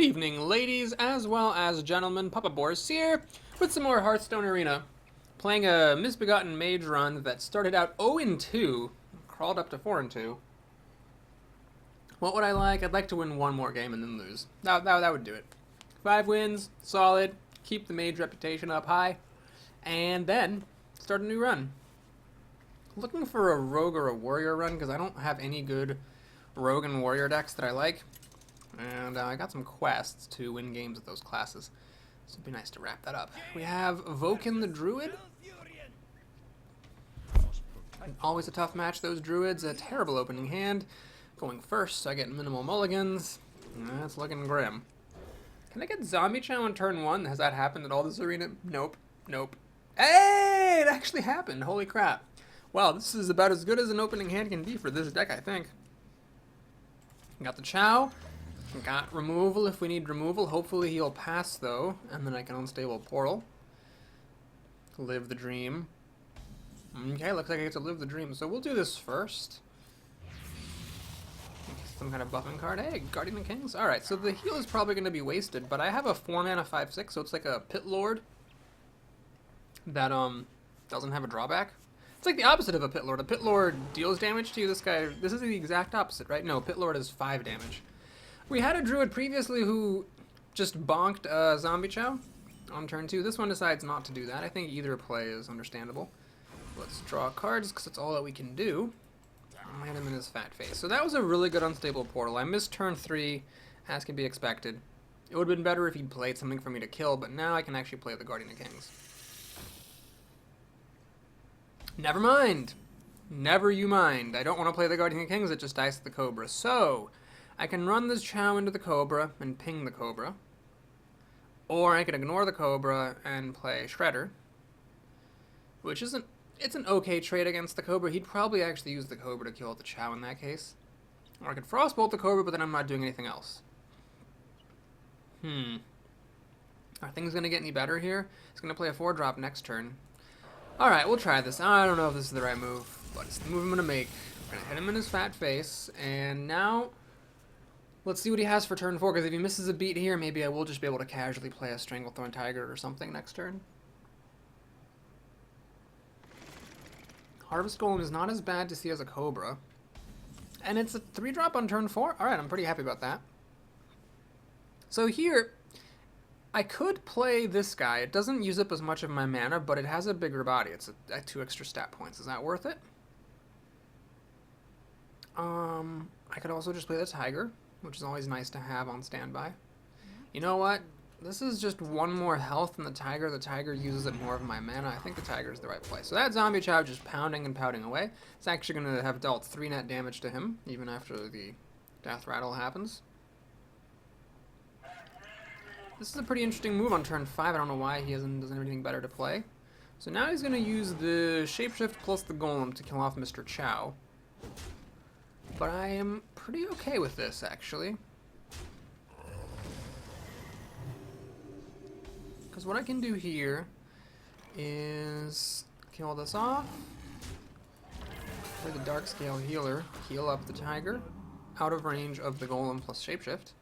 evening, ladies as well as gentlemen. Papa Boris here with some more Hearthstone Arena. Playing a misbegotten mage run that started out 0-2, crawled up to 4-2. What would I like? I'd like to win one more game and then lose. That would do it. 5 wins, solid, keep the mage reputation up high, and then start a new run. Looking for a rogue or a warrior run because I don't have any good rogue and warrior decks that I like. And I got some quests to win games with those classes. So it'd be nice to wrap that up. We have Voken the Druid. Always a tough match, those Druids. A terrible opening hand. Going first, so I get minimal mulligans. That's looking grim. Can I get Zombie Chow on turn 1? Has that happened at all this arena? Nope. Nope. Hey! It actually happened. Holy crap. Well, this is about as good as an opening hand can be for this deck, I think. Got the Chow. Got removal if we need removal. Hopefully he'll pass, though. And then I can unstable Portal. Live the dream. Okay, looks like I get to live the dream. So we'll do this first. Some kind of buffing card. Hey, Guardian of Kings. Alright, so the heal is probably going to be wasted, but I have a 4-mana 5/6, so it's like a Pit Lord that doesn't have a drawback. It's like the opposite of a Pit Lord. A Pit Lord deals damage to you. This is the exact opposite, right? No, Pit Lord is 5 damage. We had a Druid previously who just bonked a Zombie Chow on turn 2. This one decides not to do that. I think either play is understandable. Let's draw cards because that's all that we can do. I'll hit him in his fat face. So that was a really good unstable Portal. I missed turn 3, as can be expected. It would have been better if he'd played something for me to kill, but now I can actually play the Guardian of Kings. Never mind. Never you mind. I don't want to play the Guardian of Kings, it just dies to the Cobra. So, I can run this Chow into the Cobra and ping the Cobra. Or I can ignore the Cobra and play Shredder. Which isn't... It's an okay trade against the Cobra. He'd probably actually use the Cobra to kill the Chow in that case. Or I could Frostbolt the Cobra, but then I'm not doing anything else. Are things going to get any better here? He's going to play a 4-drop next turn. Alright, we'll try this. I don't know if this is the right move, but it's the move I'm going to make. I'm going to hit him in his fat face, and now... Let's see what he has for turn 4, because if he misses a beat here, maybe I will just be able to casually play a Stranglethorn Tiger or something next turn. Harvest Golem is not as bad to see as a Cobra. And it's a 3-drop on turn 4? Alright, I'm pretty happy about that. So here, I could play this guy. It doesn't use up as much of my mana, but it has a bigger body. It's at 2 extra stat points. Is that worth it? I could also just play the Tiger, which is always nice to have on standby. You know what? This is just 1 more health than the Tiger. The Tiger uses up more of my mana. I think the Tiger is the right play. So that Zombie Chow just pounding and pounding away. It's actually going to have dealt 3 net damage to him, even after the Death Rattle happens. This is a pretty interesting move on turn 5. I don't know why he doesn't have anything better to play. So now he's going to use the Shapeshift plus the Golem to kill off Mr. Chow. But I am pretty okay with this, actually. Because what I can do here is kill this off, play the Darkscale Healer, heal up the Tiger, out of range of the Golem plus Shapeshift.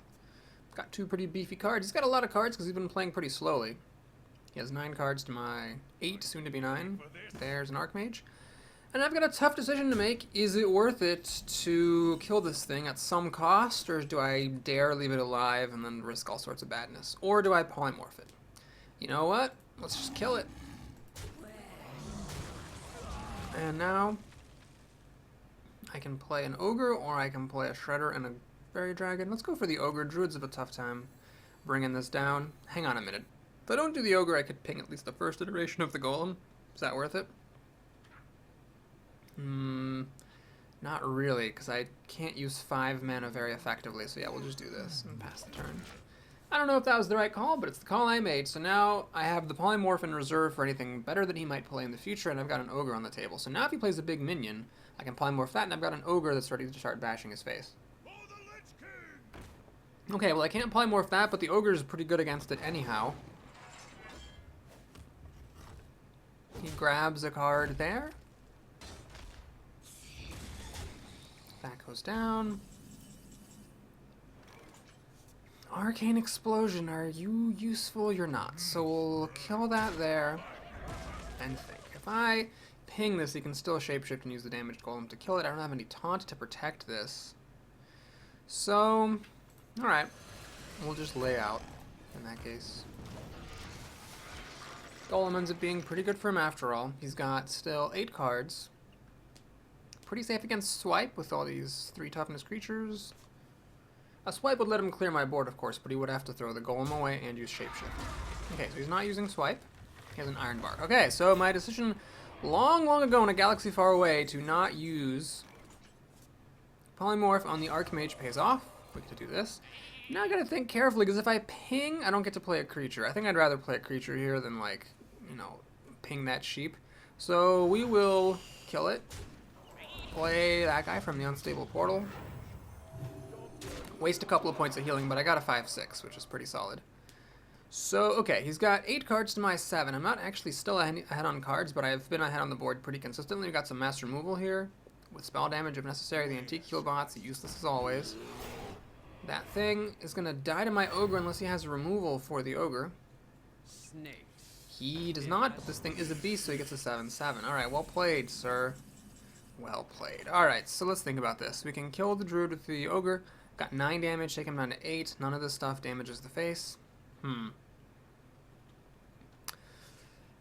Got 2 pretty beefy cards. He's got a lot of cards because he's been playing pretty slowly. He has 9 cards to my 8, soon to be 9. There's an Archmage. And I've got a tough decision to make. Is it worth it to kill this thing at some cost, or do I dare leave it alive and then risk all sorts of badness? Or do I polymorph it? You know what? Let's just kill it. And now I can play an Ogre, or I can play a Shredder and a Fairy Dragon. Let's go for the Ogre. Druids have a tough time bringing this down. Hang on a minute. If I don't do the Ogre, I could ping at least the first iteration of the Golem. Is that worth it? Not really, because I can't use 5 mana very effectively. So yeah, we'll just do this and pass the turn. I don't know if that was the right call, but it's the call I made. So now I have the Polymorph in reserve for anything better that he might play in the future, and I've got an Ogre on the table. So now if he plays a big minion, I can Polymorph that, and I've got an Ogre that's ready to start bashing his face. Okay, well I can't Polymorph that, but the Ogre is pretty good against it anyhow. He grabs a card there. That goes down. Arcane Explosion, are you useful? You're not. So we'll kill that there and think. If I ping this, he can still shapeshift and use the damaged golem to kill it. I don't have any taunt to protect this. So, alright. We'll just lay out in that case. Golem ends up being pretty good for him after all. He's got still 8 cards. Pretty safe against swipe with all these 3 toughness creatures. A swipe would let him clear my board, of course, but he would have to throw the golem away and use shapeshift. Okay, so he's not using swipe. He has an iron bar. Okay, so my decision long, long ago in a galaxy far away to not use polymorph on the Archmage pays off. We get to do this. Now I gotta think carefully, because if I ping, I don't get to play a creature. I think I'd rather play a creature here than, like, you know, ping that sheep. So we will kill it. Play that guy from the Unstable Portal. Waste a couple of points of healing, but I got a 5/6, which is pretty solid. So, okay, he's got 8 cards to my 7. I'm not actually still ahead on cards, but I've been ahead on the board pretty consistently. We've got some mass removal here, with spell damage if necessary. The antique heal bots, useless as always. That thing is going to die to my ogre unless he has a removal for the ogre. He does not, but this thing is a beast, so he gets a 7/7. Alright, well played, sir. Well played. Alright, so let's think about this. We can kill the druid with the ogre. Got 9 damage, take him down to 8. None of this stuff damages the face. I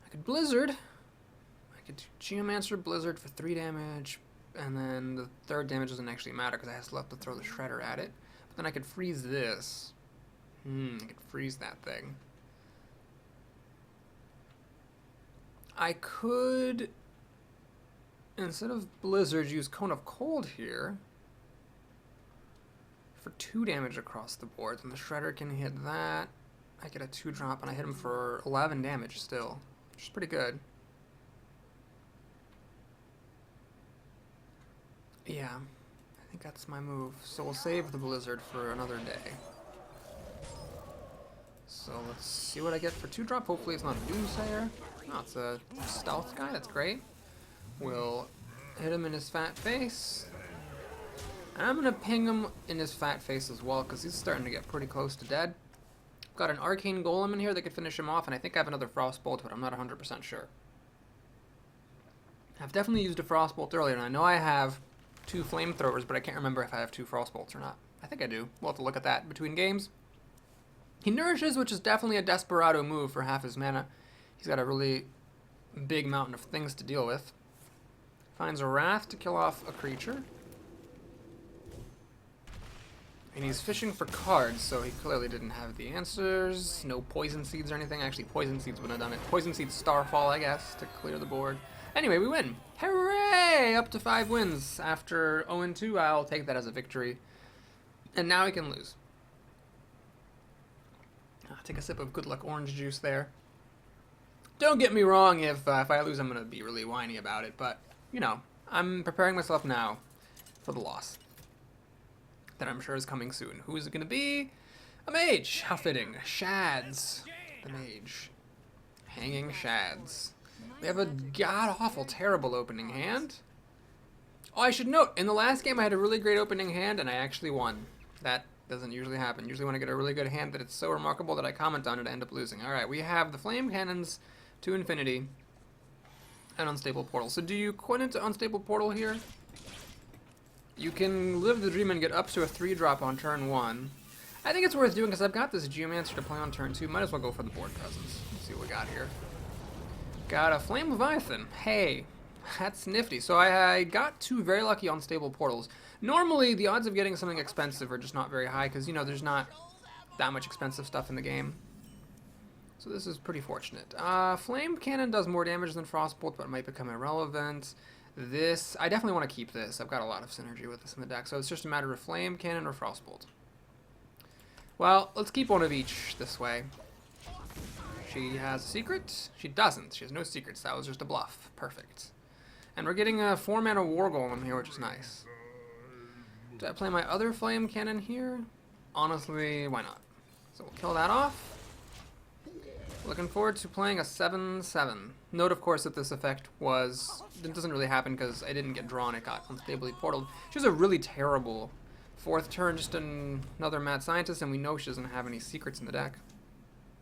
could Blizzard. I could do Geomancer Blizzard for 3 damage. And then the 3rd damage doesn't actually matter because I have left to throw the Shredder at it. But then I could freeze this. I could freeze that thing. I could, instead of Blizzard, use Cone of Cold here. For 2 damage across the board, and the Shredder can hit that. I get a 2-drop, and I hit him for 11 damage still, which is pretty good. Yeah, I think that's my move. So we'll save the Blizzard for another day. So let's see what I get for 2-drop. Hopefully it's not a Doomsayer. No, it's a stealth guy. That's great. We'll hit him in his fat face. I'm going to ping him in his fat face as well, because he's starting to get pretty close to dead. Got an Arcane Golem in here that could finish him off, and I think I have another Frostbolt, but I'm not 100% sure. I've definitely used a Frostbolt earlier, and I know I have 2 Flamethrowers, but I can't remember if I have 2 Frostbolts or not. I think I do. We'll have to look at that between games. He Nourishes, which is definitely a Desperado move for half his mana. He's got a really big mountain of things to deal with. Finds a Wrath to kill off a creature. And he's fishing for cards, so he clearly didn't have the answers. No Poison Seeds or anything. Actually, Poison Seeds wouldn't have done it. Poison Seeds Starfall, I guess, to clear the board. Anyway, we win. Hooray! Up to 5 wins. After 0-2, I'll take that as a victory. And now he can lose. I'll take a sip of good luck orange juice there. Don't get me wrong, if I lose, I'm going to be really whiny about it. But, you know, I'm preparing myself now for the loss that I'm sure is coming soon. Who is it going to be? A mage. How fitting. Shads. The mage. Hanging Shads. We have a god-awful, terrible opening hand. Oh, I should note, in the last game I had a really great opening hand, and I actually won. That doesn't usually happen. Usually when I get a really good hand that it's so remarkable that I comment on it, I end up losing. Alright, we have the Flame Cannons to Infinity and Unstable Portal. So do you quit into Unstable Portal here? You can live the dream and get up to a 3-drop on turn 1. I think it's worth doing because I've got this Geomancer to play on turn 2. Might as well go for the board presence. Let's see what we got here. Got a Flame Leviathan. Hey, that's nifty. So I got 2 very lucky Unstable Portals. Normally, the odds of getting something expensive are just not very high because, you know, there's not that much expensive stuff in the game. So this is pretty fortunate. Flame Cannon does more damage than Frostbolt, but it might become irrelevant. This, I definitely want to keep this. I've got a lot of synergy with this in the deck, so it's just a matter of Flame Cannon or Frostbolt. Well, let's keep one of each this way. She has a secret? She doesn't. She has no secrets. That was just a bluff. Perfect. And we're getting a 4-mana War Golem here, which is nice. Do I play my other Flame Cannon here? Honestly, why not? So we'll kill that off. Looking forward to playing a 7/7. Note, of course, that this effect it doesn't really happen because I didn't get drawn. It got unstably portaled. She has a really terrible Fourth turn, just another mad scientist, and we know she doesn't have any secrets in the deck.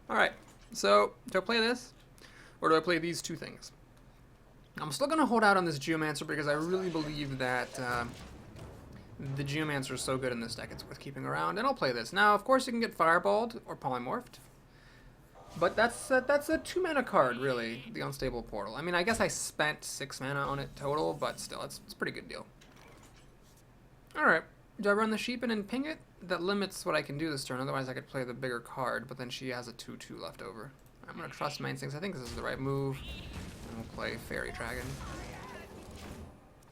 Alright, so do I play this? Or do I play these two things? I'm still going to hold out on this Geomancer because I really believe that the Geomancer is so good in this deck it's worth keeping around, and I'll play this. Now, of course, you can get Fireballed or Polymorphed, but that's a 2-mana card, really, the Unstable Portal. I mean, I guess I spent 6 mana on it total, but still, it's a pretty good deal. Alright, do I run the Sheep and ping it? That limits what I can do this turn, otherwise I could play the bigger card, but then she has a 2/2 left over. I'm going to trust my instincts. I think this is the right move. And we'll play Fairy Dragon.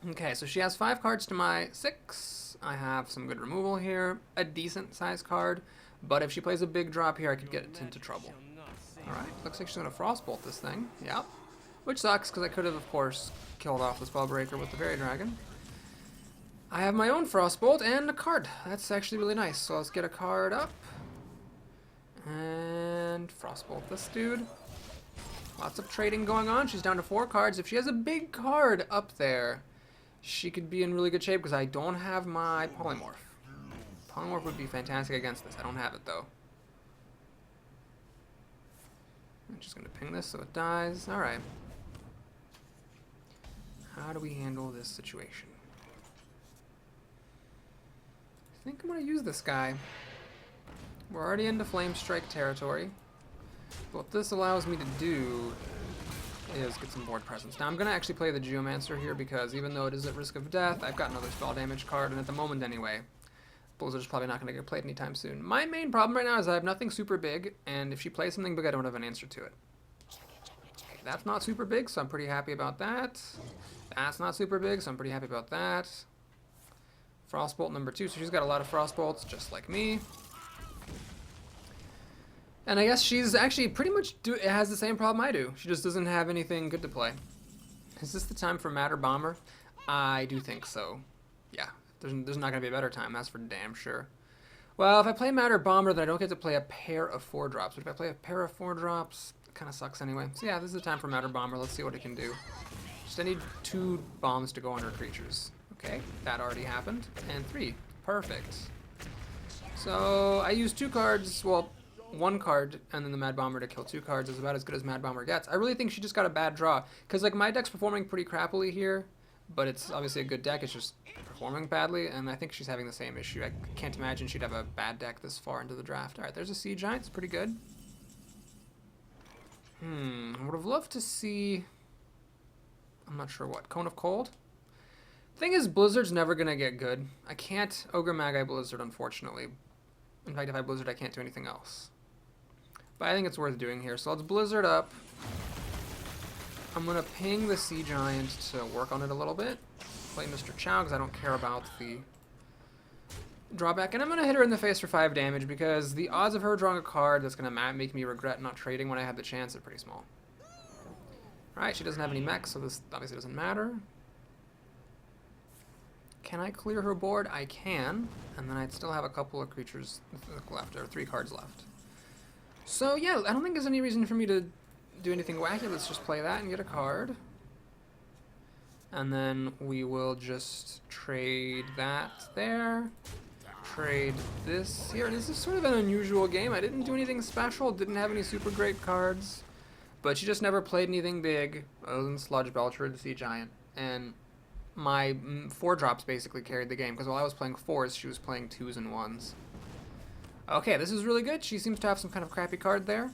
Okay, so she has 5 cards to my 6. I have some good removal here. A decent sized card. But if she plays a big drop here, I could get into trouble. Alright, looks like she's going to Frostbolt this thing. Yep. Which sucks, because I could have, of course, killed off the Spellbreaker with the Fairy Dragon. I have my own Frostbolt and a card. That's actually really nice. So let's get a card up. And Frostbolt this dude. Lots of trading going on. She's down to 4 cards. If she has a big card up there, she could be in really good shape because I don't have my Polymorph. Polymorph would be fantastic against this. I don't have it, though. I'm just going to ping this so it dies. Alright. How do we handle this situation? I think I'm going to use this guy. We're already into Flame Strike territory. What this allows me to do is get some board presence. Now I'm going to actually play the Geomancer here because even though it is at risk of death, I've got another spell damage card, and at the moment anyway, Blizzard's probably not going to get played anytime soon. My main problem right now is I have nothing super big, and if she plays something big, I don't have an answer to it. Okay, that's not super big, so I'm pretty happy about that. That's not super big, so I'm pretty happy about that. Frostbolt number 2, so she's got a lot of Frostbolts, just like me. And I guess she's actually pretty much has the same problem I do. She just doesn't have anything good to play. Is this the time for Matter Bomber? I do think so. Yeah, there's not going to be a better time, that's for damn sure. Well, if I play Matter Bomber, then I don't get to play a pair of 4-drops. But if I play a pair of 4-drops, it kind of sucks anyway. So yeah, this is the time for Matter Bomber. Let's see what it can do. Just I need 2 bombs to go on her creatures. Okay, that already happened. And 3. Perfect. So I use 2 cards, well, 1 card, and then the Mad Bomber to kill 2 cards is about as good as Mad Bomber gets. I really think she just got a bad draw, because like my deck's performing pretty crappily here, but it's obviously a good deck, it's just performing badly, and I think she's having the same issue. I can't imagine she'd have a bad deck this far into the draft. Alright, there's a Sea Giant, it's pretty good. I would have loved to see, I'm not sure what, Cone of Cold? Thing is, Blizzard's never going to get good. I can't Ogre Magi Blizzard, unfortunately. In fact, if I Blizzard, I can't do anything else. But I think it's worth doing here. So let's Blizzard up. I'm going to ping the Sea Giant to work on it a little bit. Play Mr. Chow because I don't care about the drawback. And I'm going to hit her in the face for 5 damage because the odds of her drawing a card that's going to make me regret not trading when I had the chance are pretty small. Alright, she doesn't have any mechs, so this obviously doesn't matter. Can I clear her board? I can. And then I'd still have a couple of creatures left, or 3 cards left. So yeah, I don't think there's any reason for me to do anything wacky. Let's just play that and get a card. And then we will just trade that there. Trade this here. This is sort of an unusual game. I didn't do anything special, didn't have any super great cards. But she just never played anything big other than Sludge Belcher, the Sea Giant. And my 4-drops basically carried the game, because while I was playing 4s, she was playing 2s and 1s. Okay, this is really good. She seems to have some kind of crappy card there.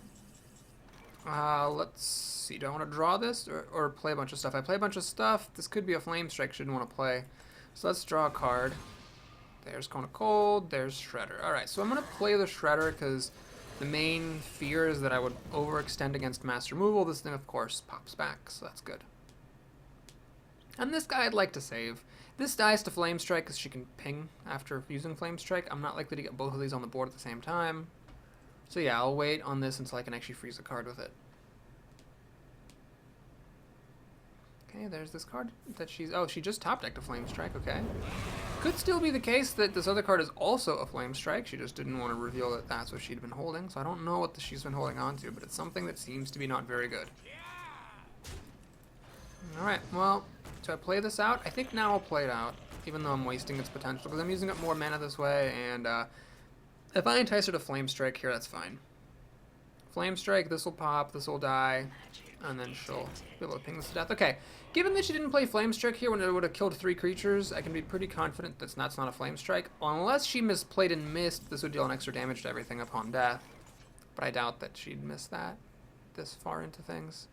Let's see. Do I want to draw this or play a bunch of stuff? I play a bunch of stuff. This could be a Flame Strike. Shouldn't want to play. So let's draw a card. There's Cone of Cold. There's Shredder. Alright, so I'm going to play the Shredder because the main fear is that I would overextend against mass removal. This thing, of course, pops back, so that's good. And this guy I'd like to save. This dies to Flame Strike because she can ping after using Flame Strike. I'm not likely to get both of these on the board at the same time. So yeah, I'll wait on this until I can actually freeze a card with it. Okay, there's this card that she's... Oh, she just top decked a Flame Strike, okay. Could still be the case that this other card is also a Flame Strike. She just didn't want to reveal that that's what she'd been holding. So I don't know what she's been holding on to, but it's something that seems to be not very good. Alright, well, do I play this out? I think now I'll play it out. even though I'm wasting its potential, because I'm using up more mana this way, and if I entice her to Flame Strike here, that's fine. Flame Strike, this will pop, this will die, and then she'll be able to ping this to death. Okay, given that she didn't play Flame Strike here when it would have killed 3 creatures, I can be pretty confident that's not a Flame Strike. Unless she misplayed and missed, this would deal an extra damage to everything upon death. But I doubt that she'd miss that this far into things.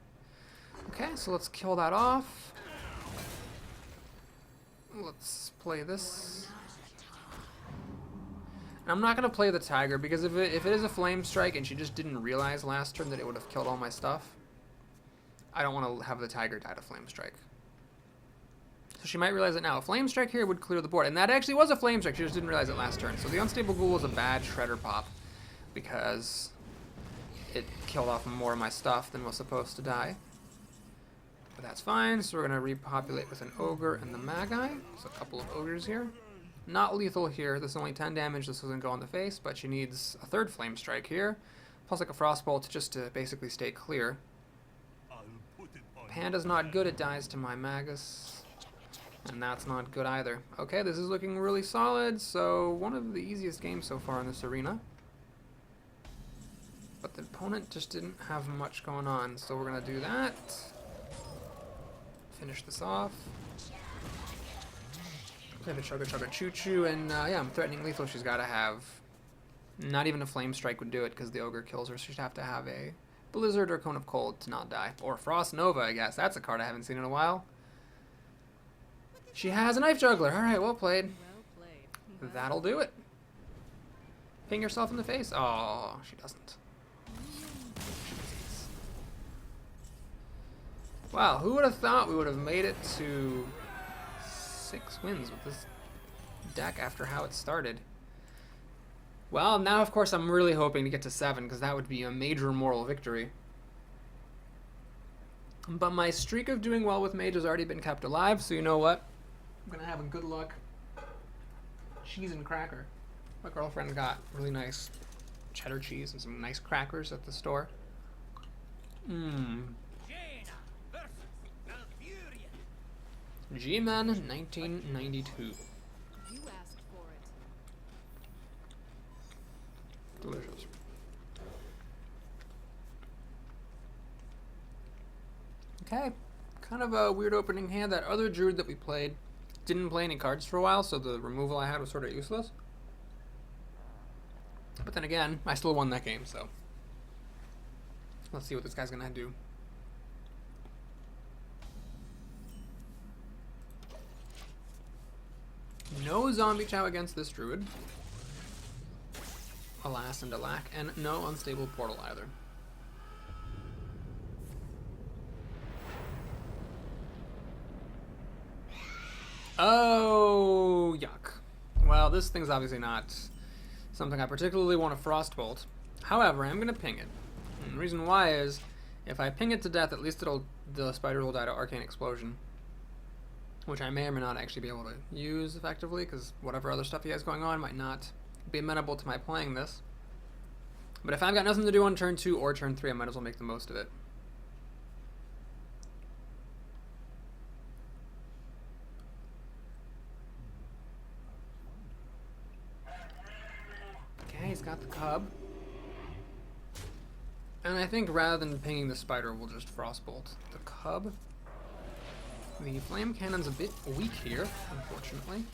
Okay, so let's kill that off. Let's play this. And I'm not going to play the Tiger, because if it is a Flame Strike and she just didn't realize last turn that it would have killed all my stuff, I don't want to have the Tiger die to Flame Strike. So she might realize it now. A Flame Strike here would clear the board. And that actually was a Flame Strike. She just didn't realize it last turn. So the Unstable Ghoul was a bad Shredder pop, because it killed off more of my stuff than was supposed to die. But that's fine. So we're going to repopulate with an Ogre and the Magi. There's a couple of Ogres here. Not lethal here. This is only 10 damage. This doesn't go in the face, but she needs a 3rd Flame Strike here. Plus like a Frostbolt just to basically stay clear. Panda's not good. It dies to my Magus. And that's not good either. Okay, this is looking really solid. So one of the easiest games so far in this arena. But the opponent just didn't have much going on. So we're going to do that. Finish this off. Play the Chugga Chugga Choo Choo, and yeah, I'm threatening lethal. She's got to have, not even a Flame Strike would do it because the Ogre kills her, so she'd have to have a Blizzard or Cone of Cold to not die. Or Frost Nova, I guess. That's a card I haven't seen in a while. She has a Knife Juggler. Alright, well played. That'll do it. Ping yourself in the face. Oh, she doesn't. Wow, who would have thought we would have made it to 6 wins with this deck after how it started? Well, now of course I'm really hoping to get to 7, because that would be a major moral victory. But my streak of doing well with Mage has already been kept alive, so you know what? I'm gonna have a good luck cheese and cracker. My girlfriend got really nice cheddar cheese and some nice crackers at the store. G-Man 1992. You asked for it. Delicious. Okay, kind of a weird opening hand. That other Druid that we played didn't play any cards for a while, so the removal I had was sort of useless. But then again, I still won that game, so let's see what this guy's gonna do. No Zombie Chow against this Druid. Alas and alack. And no Unstable Portal either. Oh, yuck. Well, this thing's obviously not something I particularly want to Frostbolt. However, I'm going to ping it. And the reason why is, if I ping it to death, at least the spiders will die to Arcane Explosion. Which I may or may not actually be able to use effectively, because whatever other stuff he has going on might not be amenable to my playing this. But if I've got nothing to do on turn 2 or turn 3, I might as well make the most of it. Okay, he's got the Cub. And I think rather than pinging the Spider, we'll just Frostbolt the Cub. The Flame Cannon's a bit weak here, unfortunately.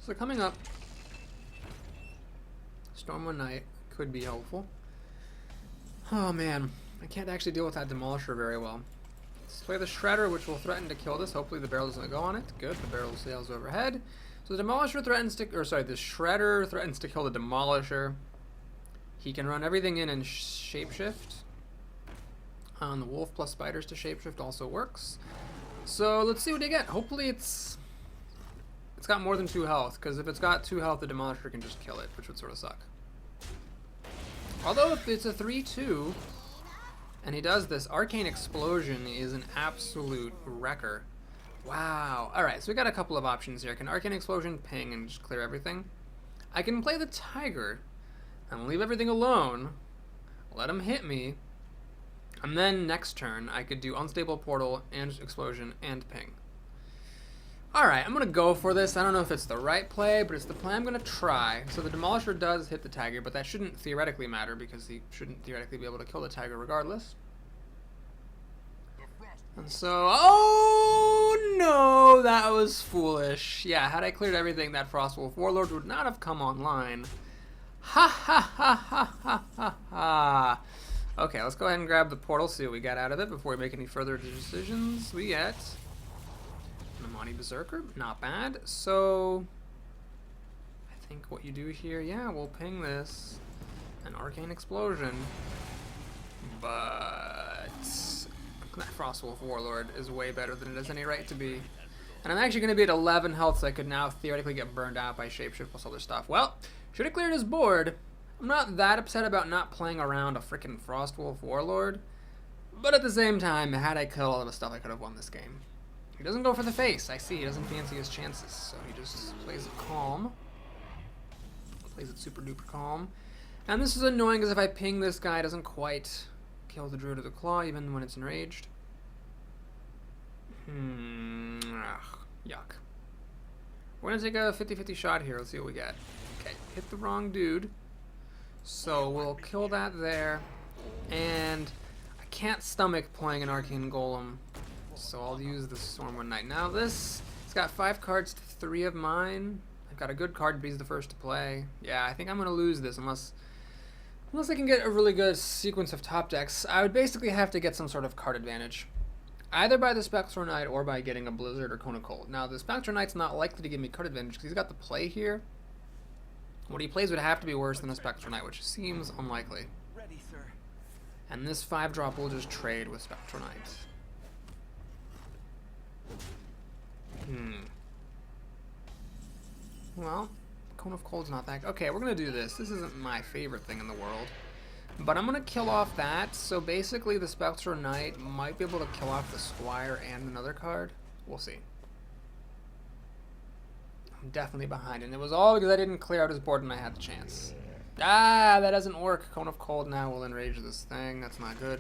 So coming up, Stormwind Knight could be helpful. Oh man, I can't actually deal with that Demolisher very well. Let's play the Shredder, which will threaten to kill this. Hopefully the barrel doesn't go on it. Good, the barrel sails overhead. So the Demolisher threatens to, or sorry, the Shredder threatens to kill the Demolisher. He can run everything in and shapeshift. The Wolf plus Spiders to shapeshift also works. So let's see what you get. Hopefully it's got more than 2 health, because if it's got 2 health, the Demolisher can just kill it, which would sort of suck. Although if it's a 3-2, and he does this, Arcane Explosion is an absolute wrecker. Wow. Alright, so we got a couple of options here. I can Arcane Explosion, ping, and just clear everything. I can play the Tiger, and leave everything alone, let him hit me, And then next turn, I could do Unstable Portal and Explosion and Ping. Alright, I'm going to go for this. I don't know if it's the right play, but it's the play I'm going to try. So the Demolisher does hit the Tiger, but that shouldn't theoretically matter because he shouldn't theoretically be able to kill the Tiger regardless. And so, oh no, that was foolish. Yeah, had I cleared everything, that Frostwolf Warlord would not have come online. Ha ha ha ha ha ha ha. Okay, let's go ahead and grab the portal, see what we got out of it before we make any further decisions. We get Namani Berserker, not bad. So, I think what you do here, yeah, we'll ping this. An Arcane Explosion. But that Frostwolf Warlord is way better than it has any right to be. And I'm actually going to be at 11 health, so I could now theoretically get burned out by Shapeshift plus other stuff. Well, should have cleared his board. I'm not that upset about not playing around a freaking Frostwolf Warlord. But at the same time, had I killed all of the stuff, I could have won this game. He doesn't go for the face. I see. He doesn't fancy his chances. So he just plays it calm. Plays it super duper calm. And this is annoying because if I ping this guy, it doesn't quite kill the Druid of the Claw, even when it's enraged. Yuck. We're going to take a 50-50 shot here. Let's see what we get. Okay, hit the wrong dude. So we'll kill that there. And I can't stomach playing an Arcane Golem. So I'll use the Stormwind Knight. Now this, it's got 5 cards to 3 of mine. I've got a good card, but he's the first to play. Yeah, I think I'm going to lose this unless I can get a really good sequence of top decks. I would basically have to get some sort of card advantage. Either by the Spectral Knight or by getting a Blizzard or Cone of Cold. Now, the Spectral Knight's not likely to give me card advantage because he's got the play here. What he plays would have to be worse than a Spectral Knight, which seems unlikely. Ready, sir. And this 5-drop will just trade with Spectral Knight. Well, Cone of Cold's not that... Okay, we're going to do this. This isn't my favorite thing in the world. But I'm going to kill off that, so basically the Spectral Knight might be able to kill off the Squire and another card. We'll see. I'm definitely behind, and it was all because I didn't clear out his board when I had the chance. Ah, that doesn't work. Cone of Cold now will enrage this thing. That's not good.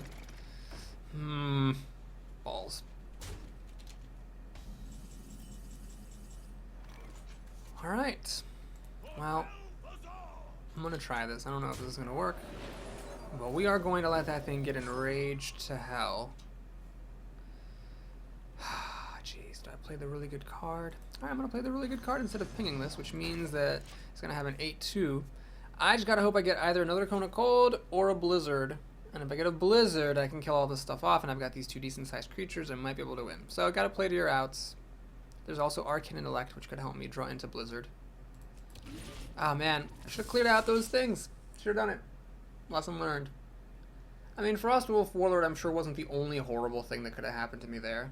Balls. Alright. Well, I'm going to try this. I don't know if this is going to work. But we are going to let that thing get enraged to hell. Jeez, did I play the really good card? Alright, I'm going to play the really good card instead of pinging this, which means that it's going to have an 8-2. I just got to hope I get either another Cone of Cold or a Blizzard. And if I get a Blizzard, I can kill all this stuff off, and I've got these 2 decent-sized creatures, and I might be able to win. So I got to play to your outs. There's also Arcane Intellect, which could help me draw into Blizzard. Ah, man. I should have cleared out those things. Should have done it. Lesson learned. I mean, Frostwolf Warlord, I'm sure, wasn't the only horrible thing that could have happened to me there.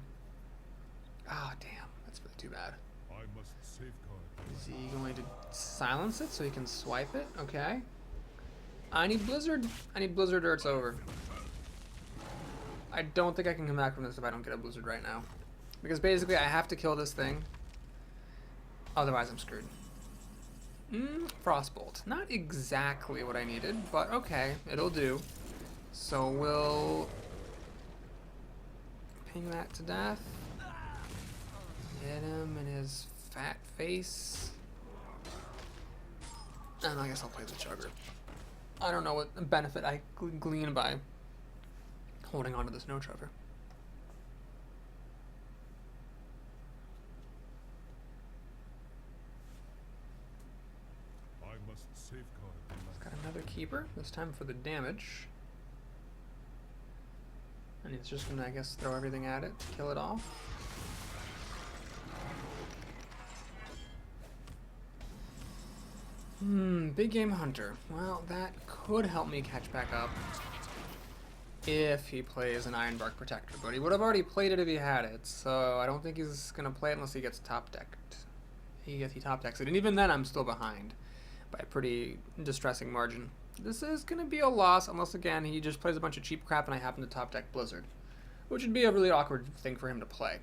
Ah, damn. That's really too bad. I must safeguard. Is he going to silence it so he can swipe it? Okay. I need Blizzard. I need Blizzard or it's over. I don't think I can come back from this if I don't get a Blizzard right now. Because basically I have to kill this thing. Otherwise I'm screwed. Frostbolt. Not exactly what I needed, but okay, it'll do. So we'll ping that to death. Hit him in his fat face. And I guess I'll play the Chugger. I don't know what benefit I glean by holding on to this no Chugger. Got another keeper, this time for the damage. And he's just gonna, I guess, throw everything at it, kill it off. Big Game Hunter. Well, that could help me catch back up if he plays an Ironbark Protector, but he would have already played it if he had it, so I don't think he's gonna play it unless he gets top decked. He top decks it, and even then I'm still behind by a pretty distressing margin. This is going to be a loss unless, again, he just plays a bunch of cheap crap and I happen to top deck Blizzard, which would be a really awkward thing for him to play.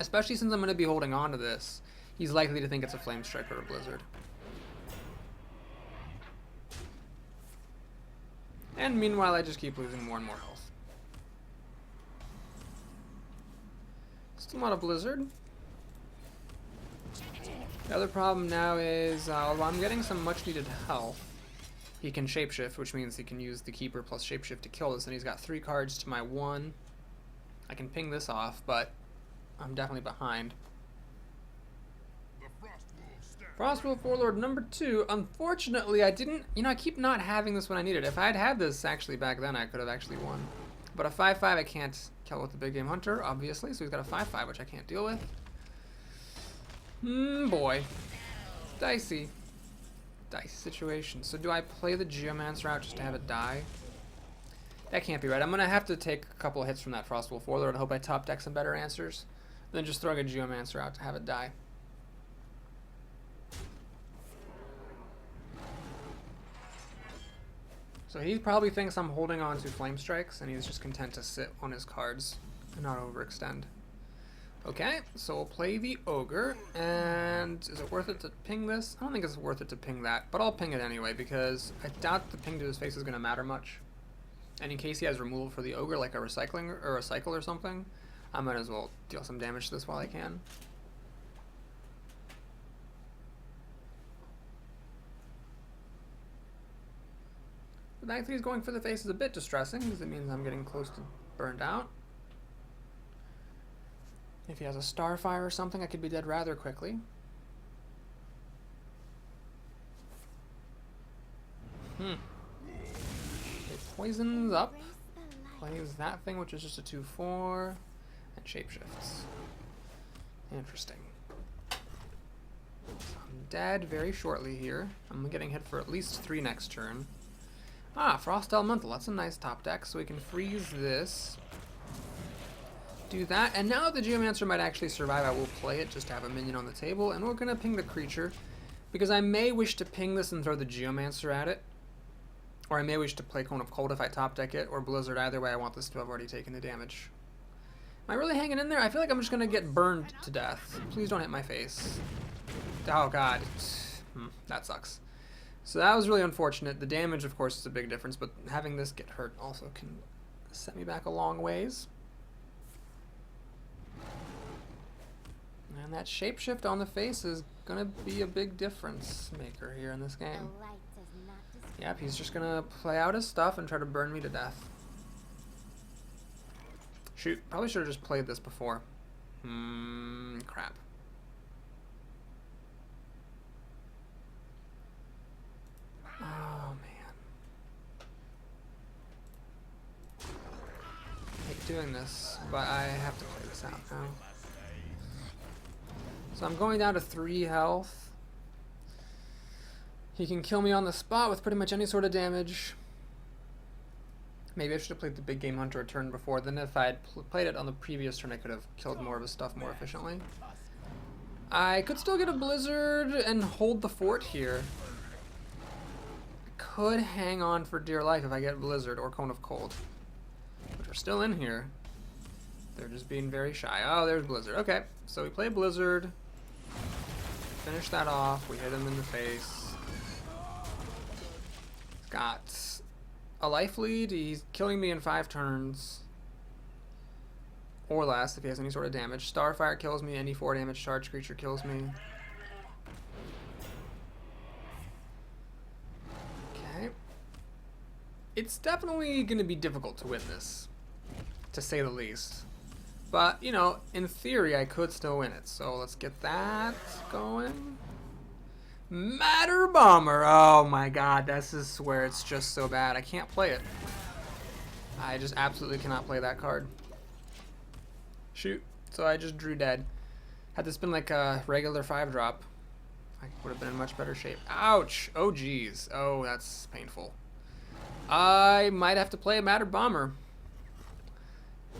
Especially since I'm going to be holding on to this. He's likely to think it's a Flame Strike or a Blizzard. And meanwhile, I just keep losing more and more health. Still not a blizzard. The other problem now is, although I'm getting some much needed health, he can shapeshift, which means he can use the keeper plus shapeshift to kill this, and he's got 3 cards to my 1. I can ping this off, but I'm definitely behind. Frostwolf Warlord number 2. Unfortunately, I didn't, I keep not having this when I need it. If I had had this actually back then, I could have actually won. But a 5-5 I can't kill with the big game hunter, obviously, so he's got a 5-5, which I can't deal with. Boy. Dicey. Dicey situation. So do I play the Geomancer out just to have it die? That can't be right. I'm going to have to take a couple of hits from that Frostwolf Warlord. I hope I top deck some better answers than just throwing a Geomancer out to have it die. So he probably thinks I'm holding on to Flame Strikes, and he's just content to sit on his cards and not overextend. Okay, so we'll play the Ogre, and is it worth it to ping this? I don't think it's worth it to ping that, but I'll ping it anyway, because I doubt the ping to his face is going to matter much. And in case he has removal for the Ogre, like a recycling or a cycle or something, I might as well deal some damage to this while I can. The fact that he's going for the face is a bit distressing, because it means I'm getting close to burned out. If he has a Starfire or something, I could be dead rather quickly. It poisons up, plays that thing, which is just a 2-4, and shapeshifts. Interesting. So I'm dead very shortly here. I'm getting hit for at least 3 next turn. Frost Elemental. That's a nice top deck, so we can freeze this. Do that, and now the Geomancer might actually survive. I will play it just to have a minion on the table, and we're going to ping the creature, because I may wish to ping this and throw the Geomancer at it, or I may wish to play Cone of Cold if I top deck it, or Blizzard. Either way, I want this to have already taken the damage. Am I really hanging in there? I feel like I'm just going to get burned to death. Please don't hit my face. Oh god. That sucks. So that was really unfortunate. The damage, of course, is a big difference, but having this get hurt also can set me back a long ways. And that shapeshift on the face is going to be a big difference maker here in this game. Yep, he's just going to play out his stuff and try to burn me to death. Shoot, probably should have just played this before. Crap. Oh, man. I hate doing this, but I have to play this out now. So I'm going down to 3 health. He can kill me on the spot with pretty much any sort of damage. Maybe I should have played the big game hunter a turn before. Then if I had played it on the previous turn, I could have killed more of his stuff more efficiently. I could still get a blizzard and hold the fort here. Could hang on for dear life if I get Blizzard or Cone of Cold, which are still in here. They're just being very shy. Oh, there's Blizzard. Okay, so we play Blizzard. Finish that off. We hit him in the face. He's got a life lead. He's killing me in 5 turns. Or less if he has any sort of damage. Starfire kills me. Any 4 damage charge creature kills me. It's definitely going to be difficult to win this, to say the least. But, in theory, I could still win it. So let's get that going. Matter Bomber. Oh my god, this is where it's just so bad. I can't play it. I just absolutely cannot play that card. Shoot. So I just drew dead. Had this been like a regular 5-drop, I would have been in much better shape. Ouch. Oh, geez. Oh, that's painful. I might have to play a Matter Bomber.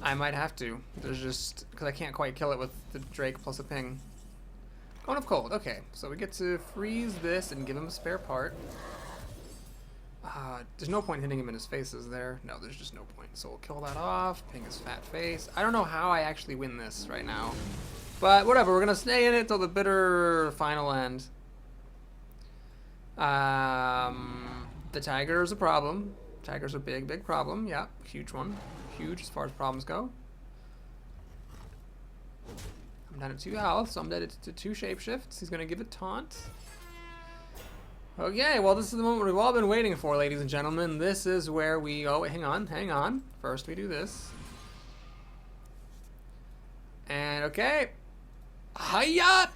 I might have to. There's just, because I can't quite kill it with the Drake plus a ping. Cone of Cold. Okay, so we get to freeze this and give him a spare part. There's no point hitting him in his face, is there? No, there's just no point. So we'll kill that off, ping his fat face. I don't know how I actually win this right now. But whatever, we're going to stay in it till the bitter final end. The Tiger is a problem. Tigers are big, big problem. Yeah, huge one. Huge as far as problems go. I'm down at 2 health, so I'm dead to 2 shapeshifts. He's going to give it taunt. Okay, well, this is the moment we've all been waiting for, ladies and gentlemen. This is where we... Oh, wait, hang on. First we do this. And, okay. Hiya!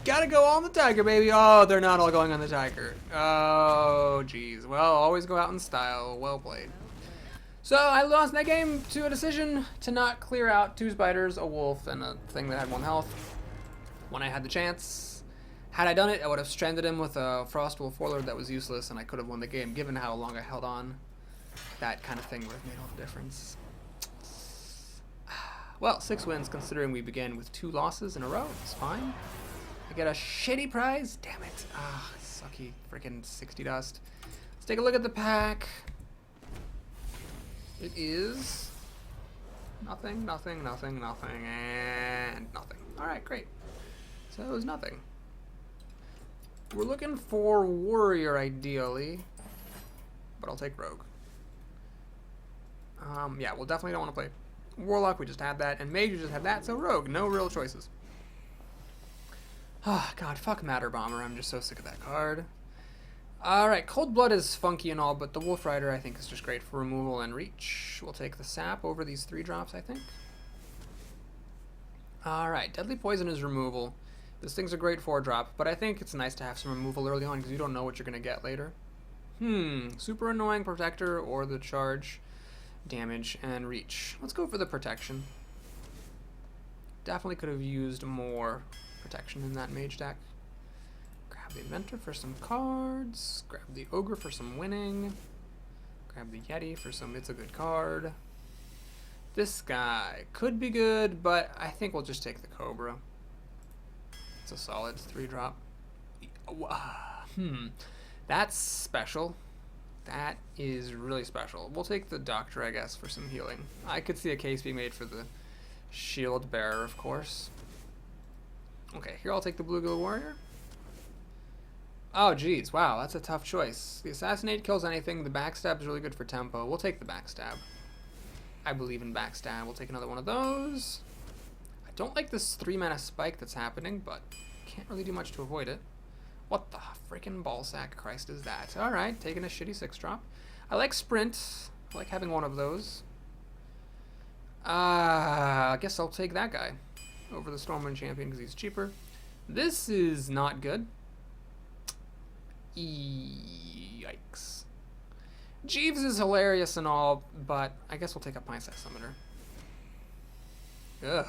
Gotta go on the Tiger, baby. Oh, they're not all going on the Tiger. Oh, jeez. Well, always go out in style. Well played. So, I lost that game to a decision to not clear out 2 spiders, a wolf, and a thing that had 1 health when I had the chance. Had I done it, I would have stranded him with a Frostwolf Warlord that was useless, and I could have won the game, given how long I held on. That kind of thing would have made all the difference. Well, 6 wins, considering we began with 2 losses in a row. It's fine. I get a shitty prize. Damn it. Ah, sucky freaking 60 dust. Let's take a look at the pack. It is nothing, and nothing. Alright, great. So it was nothing. We're looking for Warrior, ideally. But I'll take Rogue. Yeah, we'll definitely don't want to play Warlock. We just had that. And Mage, we just had that. So Rogue. No real choices. Oh, God. Fuck Matter Bomber. I'm just so sick of that card. Alright, Cold Blood is funky and all, but the Wolf Rider I think is just great for removal and reach. We'll take the Sap over these 3 drops, I think. Alright, Deadly Poison is removal. This thing's a great 4-drop, but I think it's nice to have some removal early on because you don't know what you're going to get later. Super annoying Protector or the charge, damage, and reach. Let's go for the protection. Definitely could have used more protection in that Mage deck. Grab the Inventor for some cards. Grab the Ogre for some winning. Grab the Yeti for some it's a good card. This guy could be good, but I think we'll just take the Cobra. It's a solid 3-drop. That's special. That is really special. We'll take the Doctor, I guess, for some healing. I could see a case being made for the Shield Bearer, of course. Okay, here I'll take the Bluegill Warrior. Oh, geez. Wow, that's a tough choice. The Assassinate kills anything. The Backstab is really good for tempo. We'll take the Backstab. I believe in Backstab. We'll take another one of those. I don't like this 3-mana spike that's happening, but can't really do much to avoid it. What the freaking ballsack Christ is that? Alright, taking a shitty 6-drop. I like Sprint. I like having one of those. I guess I'll take that guy over the Stormwind Champion because he's cheaper. This is not good. Yikes. Jeeves is hilarious and all, but I guess we'll take a Pint-Sized Summoner. Ugh.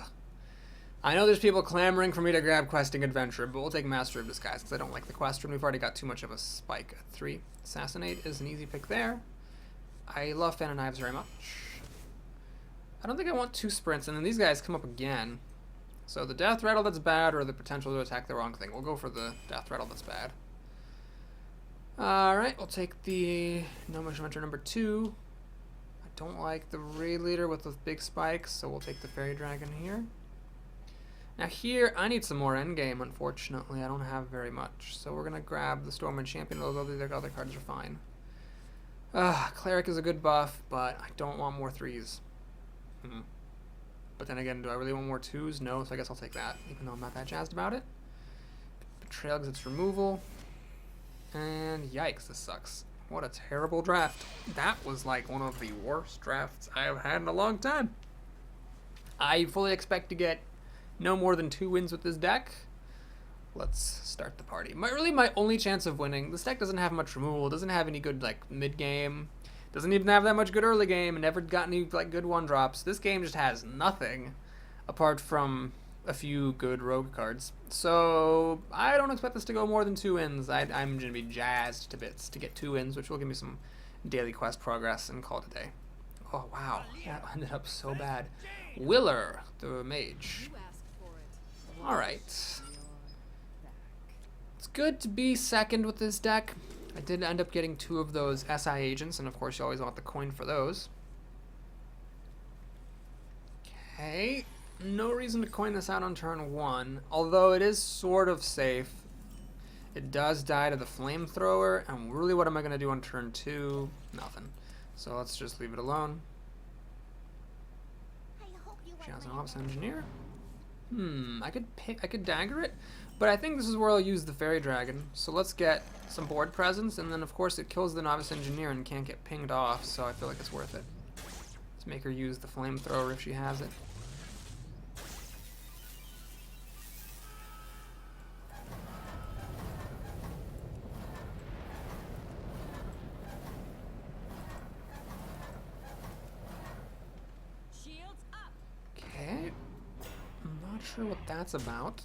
I know there's people clamoring for me to grab Questing Adventure, but we'll take Master of Disguise because I don't like the quest room. We've already got too much of a spike at 3. Assassinate is an easy pick there. I love Fan of Knives very much. I don't think I want 2 sprints, and then these guys come up again. So the Death Rattle that's bad, or the potential to attack the wrong thing. We'll go for the Death Rattle that's bad. Alright, we'll take the Gnomish Adventure number 2. I don't like the Raid Leader with those big spikes, so we'll take the Fairy Dragon here. Now here, I need some more endgame, unfortunately. I don't have very much. So we're going to grab the Stormwind Champion, although the other cards are fine. Cleric is a good buff, but I don't want more 3s. But then again, do I really want more 2s? No, so I guess I'll take that, even though I'm not that jazzed about it. Betrayal because it's removal. And yikes, this sucks. What a terrible draft. That was like one of the worst drafts I've had in a long time. I fully expect to get no more than 2 wins with this deck. Let's start the party. My only chance of winning. This deck doesn't have much removal. It doesn't have any good mid-game. Doesn't even have that much good early game. And never got any good 1-drops. This game just has nothing apart from a few good rogue cards. So I don't expect this to go more than 2 wins. I'm going to be jazzed to bits to get 2 wins, which will give me some daily quest progress and call it a day. Oh, wow. That ended up so bad. Willer, the mage. Alright. It's good to be second with this deck. I did end up getting 2 of those SI agents, and of course you always want the coin for those. Okay. No reason to coin this out on turn 1, although it is sort of safe. It does die to the flamethrower, and really what am I going to do on turn 2? Nothing. So let's just leave it alone. She has an Office Engineer. I could dagger it, but I think this is where I'll use the Fairy Dragon. So let's get some board presence, and then of course it kills the Novice Engineer and can't get pinged off, so I feel like it's worth it. Let's make her use the flamethrower if she has it. Okay. I'm not sure what that's about,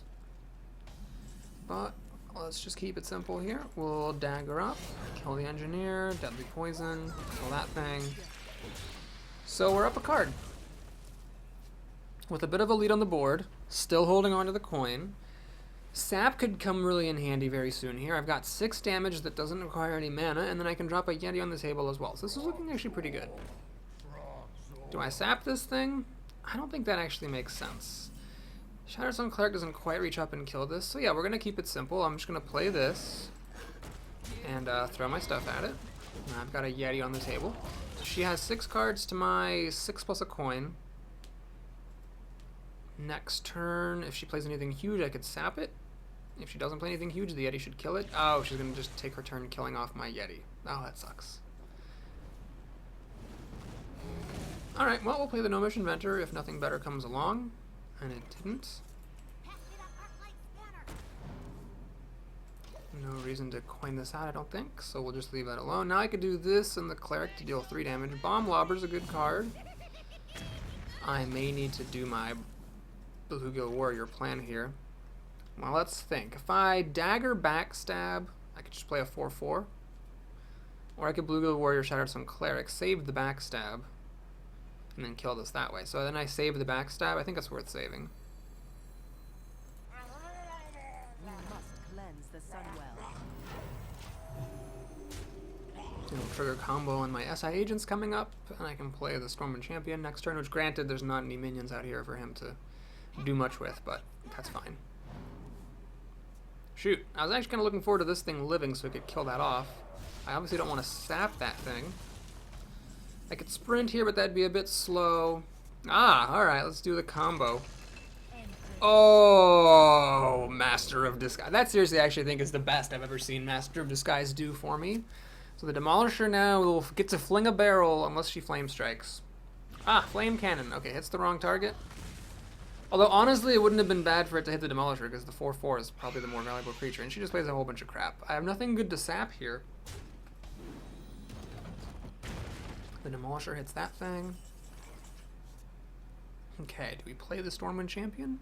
but let's just keep it simple here. We'll dagger up, kill the engineer, deadly poison, kill that thing. So we're up a card. With a bit of a lead on the board, still holding on to the coin. Sap could come really in handy very soon here. I've got 6 damage that doesn't require any mana, and then I can drop a Yeti on the table as well. So this is looking actually pretty good. Do I sap this thing? I don't think that actually makes sense. Shattered Sun Cleric doesn't quite reach up and kill this, so yeah, we're going to keep it simple. I'm just going to play this and throw my stuff at it. And I've got a Yeti on the table. She has 6 cards to my 6 plus a coin. Next turn, if she plays anything huge, I could sap it. If she doesn't play anything huge, the Yeti should kill it. Oh, she's going to just take her turn killing off my Yeti. Oh, that sucks. Alright, well, we'll play the Gnomish Inventor if nothing better comes along. And it didn't. No reason to coin this out, I don't think, so we'll just leave that alone. Now I could do this and the Cleric to deal 3 damage. Bomb Lobber's a good card. I may need to do my Beluga Warrior plan here. Well, let's think. If I Dagger Backstab, I could just play a 4/4. Or I could Beluga Warrior Shattered Sun Cleric, save the Backstab, and then kill this that way. So then I save the Backstab. I think that's worth saving. We must cleanse the Sunwell. It'll trigger combo on my SI agents coming up, and I can play the Stormwind Champion next turn, which granted there's not any minions out here for him to do much with, but that's fine. Shoot, I was actually kind of looking forward to this thing living so I could kill that off. I obviously don't want to sap that thing. I could sprint here, but that'd be a bit slow. Ah, alright, let's do the combo. Oh, Master of Disguise. That seriously I actually think is the best I've ever seen Master of Disguise do for me. So the Demolisher now will get to fling a barrel unless she flame strikes. Ah, Flame Cannon. Okay, hits the wrong target. Although, honestly, it wouldn't have been bad for it to hit the Demolisher because the 4/4 is probably the more valuable creature, and she just plays a whole bunch of crap. I have nothing good to sap here. The Demolisher hits that thing. Okay, do we play the Stormwind Champion?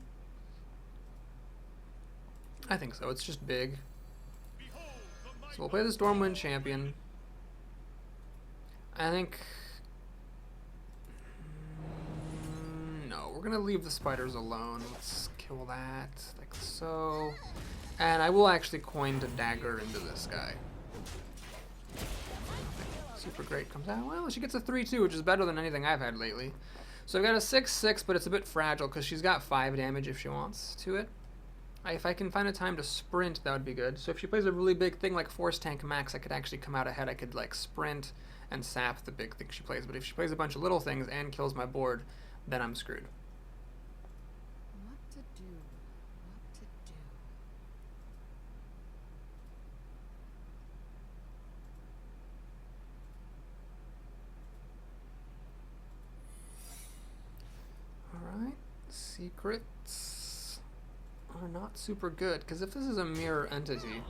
I think so. It's just big. So we'll play the Stormwind Champion. I think... no, we're going to leave the spiders alone. Let's kill that, like so. And I will actually coin to dagger into this guy. Super great comes out. Well, she gets a 3/2, which is better than anything I've had lately. So I've got a 6/6, but it's a bit fragile because she's got 5 damage if she wants to it. If I can find a time to sprint, that would be good. So if she plays a really big thing like Force Tank Max, I could actually come out ahead. I could like sprint and sap the big thing she plays. But if she plays a bunch of little things and kills my board, then I'm screwed. What to do? What to do? Alright, secrets are not super good, because if this is a mirror entity,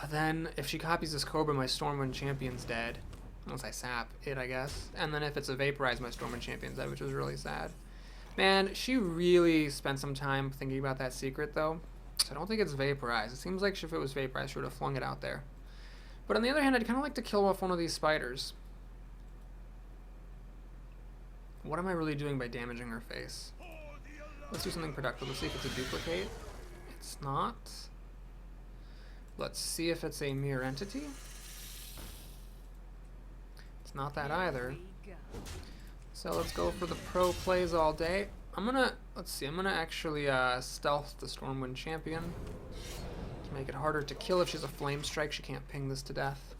then if she copies this Cobra, my Stormwind Champion's dead. Unless I sap it, I guess. And then if it's a Vaporize, my Stormwind Champion's dead, which is really sad. Man, she really spent some time thinking about that secret, though. So I don't think it's Vaporize. It seems like if it was Vaporize, she would have flung it out there. But on the other hand, I'd kind of like to kill off one of these spiders. What am I really doing by damaging her face? Let's do something productive. Let's see if it's a duplicate. It's not. Let's see if it's a mirror entity. It's not that either. So let's go for the pro plays all day. I'm gonna, let's see, I'm gonna actually stealth the Stormwind Champion. Make it harder to kill if she's a flame strike. She can't ping this to death.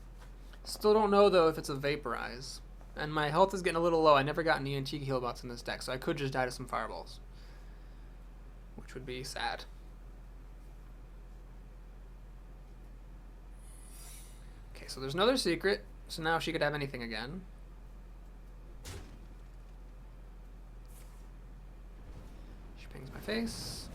Still don't know though if it's a vaporize. And my health is getting a little low. I never got any antique heal bots in this deck, so I could just die to some fireballs, which would be sad. Okay, so there's another secret. So now she could have anything again. She pings my face.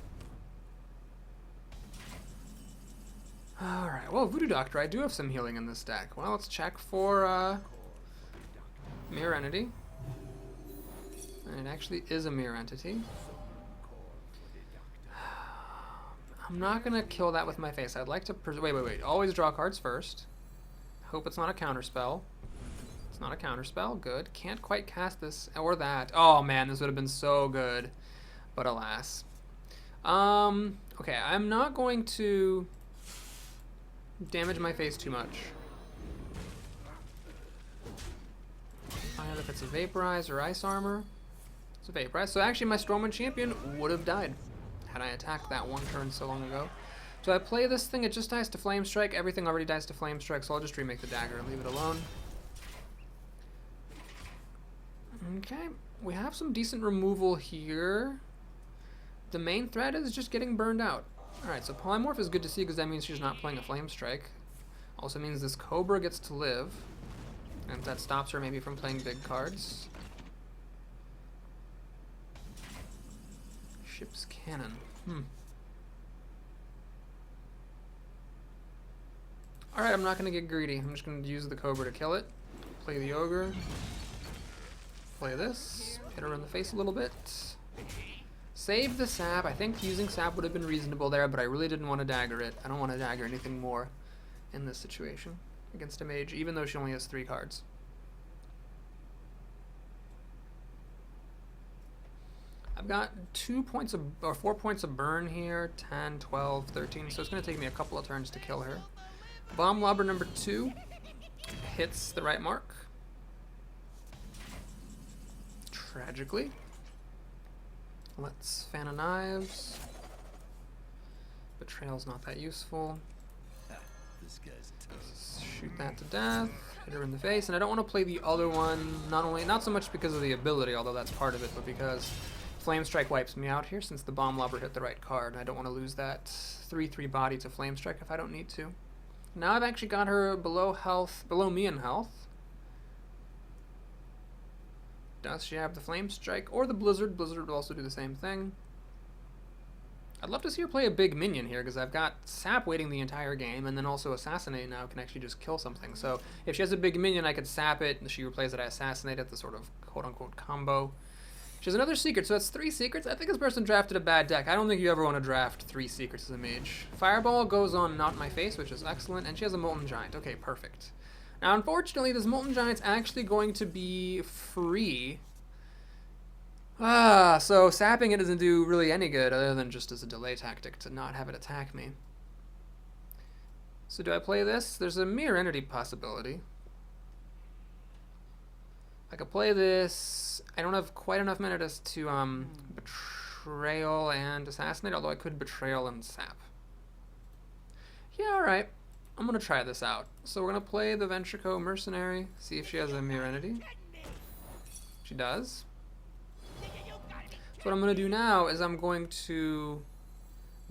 Alright, well, Voodoo Doctor, I do have some healing in this deck. Well, let's check for Mirror Entity. And it actually is a Mirror Entity. I'm not going to kill that with my face. I'd like to... Wait. Always draw cards first. Hope it's not a counterspell. It's not a counterspell. Good. Can't quite cast this or that. Oh, man, this would have been so good. But alas. Okay, I'm not going to damage my face too much. Find out if it's a Vaporize or Ice Armor. It's a Vaporize. So actually my Stormwind Champion would have died had I attacked that one turn so long ago. So I play this thing, it just dies to Flame Strike. Everything already dies to Flame Strike, so I'll just remake the dagger and leave it alone. Okay, we have some decent removal here. The main threat is just getting burned out. Alright, so Polymorph is good to see because that means she's not playing a Flame Strike. Also means this Cobra gets to live. And that stops her maybe from playing big cards. Ship's Cannon. Alright, I'm not going to get greedy. I'm just going to use the Cobra to kill it. Play the Ogre. Play this. Hit her in the face a little bit. Save the sap. I think using sap would have been reasonable there, but I really didn't want to dagger it. I don't want to dagger anything more in this situation against a mage, even though she only has 3 cards. I've got 4 points of burn here, 10, 12, 13, so it's going to take me a couple of turns to kill her. Bomb Lobber number 2 hits the right mark. Tragically. Let's Fan of Knives. Betrayal's not that useful. Shoot that to death. Hit her in the face, and I don't want to play the other one. Not so much because of the ability, although that's part of it, but because Flame Strike wipes me out here since the Bomb Lobber hit the right card, and I don't want to lose that 3/3 body to Flame Strike if I don't need to. Now I've actually got her below me in health. Does she have the Flame Strike or the Blizzard? Blizzard will also do the same thing. I'd love to see her play a big minion here because I've got Sap waiting the entire game, and then also Assassinate now can actually just kill something. So if she has a big minion, I could Sap it, and she replays it, I Assassinate it, the sort of quote-unquote combo. She has another secret, so that's 3 secrets. I think this person drafted a bad deck. I don't think you ever want to draft 3 secrets as a mage. Fireball goes on Not My Face, which is excellent, and she has a Molten Giant. Okay, perfect. Now, unfortunately, this Molten Giant's actually going to be free. So sapping it doesn't do really any good other than just as a delay tactic to not have it attack me. So do I play this? There's a Mirror Entity possibility. I could play this. I don't have quite enough mana to Betrayal and Assassinate, although I could Betrayal and Sap. Yeah, alright. I'm going to try this out. So we're going to play the Ventrico Mercenary, see if she has a Mirror Entity. She does. So what I'm going to do now is I'm going to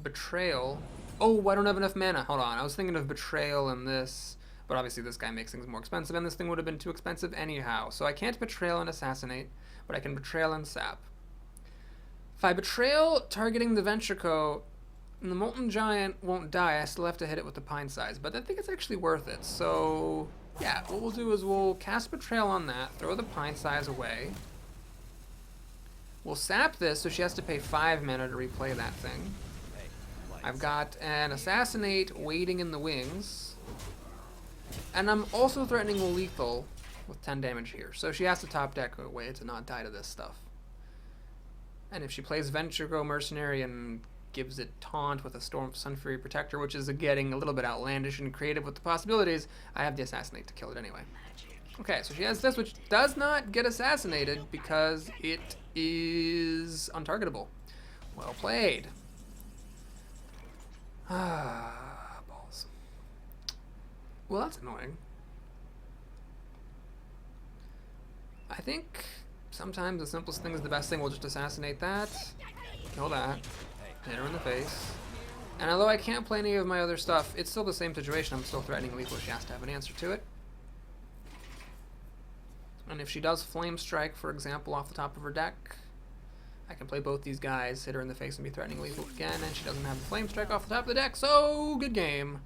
Betrayal. Oh, I don't have enough mana. Hold on. I was thinking of Betrayal and this, but obviously this guy makes things more expensive, and this thing would have been too expensive anyhow. So I can't Betrayal and Assassinate, but I can Betrayal and Sap. If I Betrayal targeting the Ventrico, the Molten Giant won't die. I still have to hit it with the Pine Size, but I think it's actually worth it. So yeah, what we'll do is we'll cast Betrayal on that, throw the Pine Size away. We'll Sap this, so she has to pay 5 mana to replay that thing. I've got an Assassinate waiting in the wings. And I'm also threatening lethal with 10 damage here. So she has to top deck away to not die to this stuff. And if she plays Ventrico Mercenary and gives it Taunt with a Sunfury Protector, which is getting a little bit outlandish and creative with the possibilities, I have the Assassinate to kill it anyway. Okay, so she has this, which does not get assassinated because it is untargetable. Well played. Well, that's annoying. I think sometimes the simplest thing is the best thing. We'll just assassinate that, kill that, hit her in the face. And although I can't play any of my other stuff, it's still the same situation. I'm still threatening lethal. She has to have an answer to it. And if she does Flame Strike, for example, off the top of her deck, I can play both these guys, hit her in the face, and be threatening lethal again, and she doesn't have the Flame Strike off the top of the deck, so good game.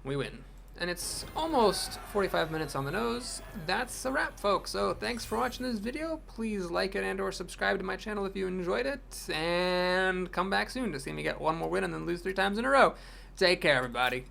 We win. And it's almost 45 minutes on the nose. That's a wrap, folks. So thanks for watching this video. Please like it and or subscribe to my channel if you enjoyed it. And come back soon to see me get one more win and then lose 3 times in a row. Take care, everybody.